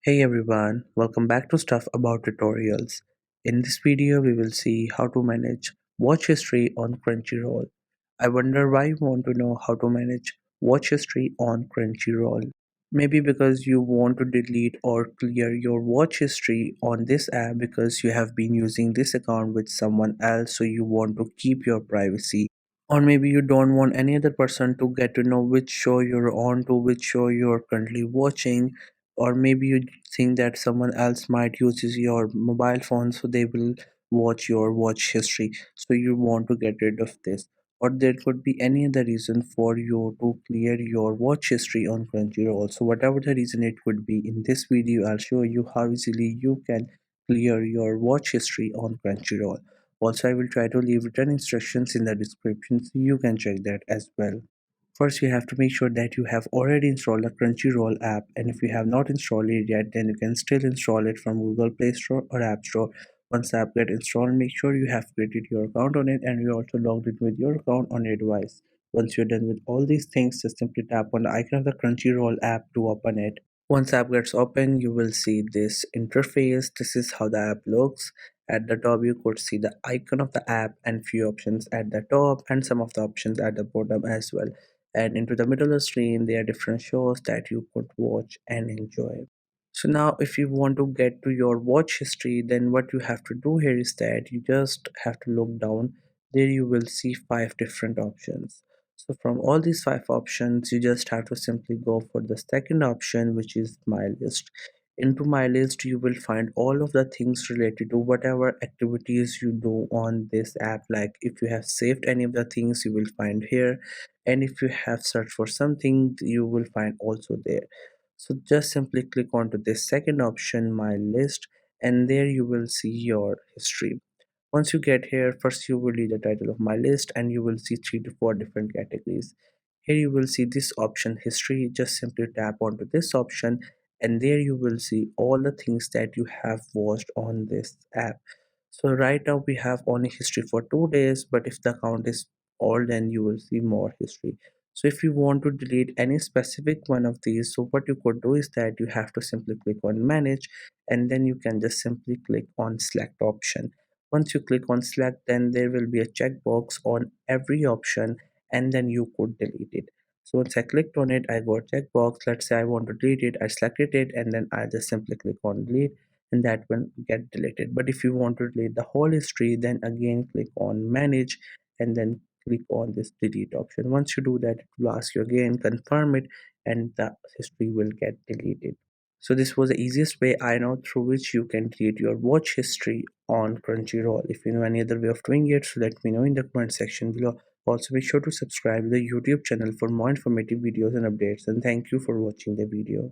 Hey everyone, welcome back to Stuff About Tutorials. In this video, we will see how to manage watch history on Crunchyroll. I wonder why you want to know how to manage watch history on Crunchyroll. Maybe because you want to delete or clear your watch history on this app because you have been using this account with someone else, so you want to keep your privacy. Or maybe you don't want any other person to get to know which show you're on to, which show you're currently watching. Or maybe you think that someone else might use your mobile phone, so they will watch your watch history, so you want to get rid of this. Or there could be any other reason for you to clear your watch history on Crunchyroll. So whatever the reason it could be, in this video I'll show you how easily you can clear your watch history on Crunchyroll. Also, I will try to leave written instructions in the description so you can check that as well. First, you have to make sure that you have already installed the Crunchyroll app, and if you have not installed it yet, then you can still install it from Google Play Store or App Store. Once the app gets installed, make sure you have created your account on it and you also logged in with your account on your device. Once you're done with all these things, just simply tap on the icon of the Crunchyroll app to open it. Once the app gets open, you will see this interface. This is how the app looks. At the top, you could see the icon of the app and few options at the top and some of the options at the bottom as well. And into the middle of the screen, there are different shows that you could watch and enjoy. So now if you want to get to your watch history, then what you have to do here is that you just have to look down. There you will see five different options. So from all these five options, you just have to simply go for the second option, which is my list. Into my list, you will find all of the things related to whatever activities you do on this app. Like if you have saved any of the things, you will find here. And if you have searched for something, you will find also there. So just simply click onto this second option, my list, and there you will see your history. Once you get here, first you will read the title of my list and you will see 3 to 4 different categories. Here you will see this option history. Just simply tap onto this option and there you will see all the things that you have watched on this app. So right now we have only history for 2 days, but if the account is old, then you will see more history. So if you want to delete any specific one of these, so what you could do is that you have to simply click on manage and then you can just simply click on select option. Once you click on select, then there will be a checkbox on every option and then you could delete it. So once I clicked on it, I got checkbox. Let's say I want to delete it, I selected it and then I just simply click on delete and that will get deleted. But if you want to delete the whole history, then again click on manage and then click on this delete option. Once you do that, it will ask you again, confirm it, and the history will get deleted. So this was the easiest way I know through which you can delete your watch history on Crunchyroll. If you know any other way of doing it, so let me know in the comment section below. Also be sure to subscribe to the YouTube channel for more informative videos and updates, and thank you for watching the video.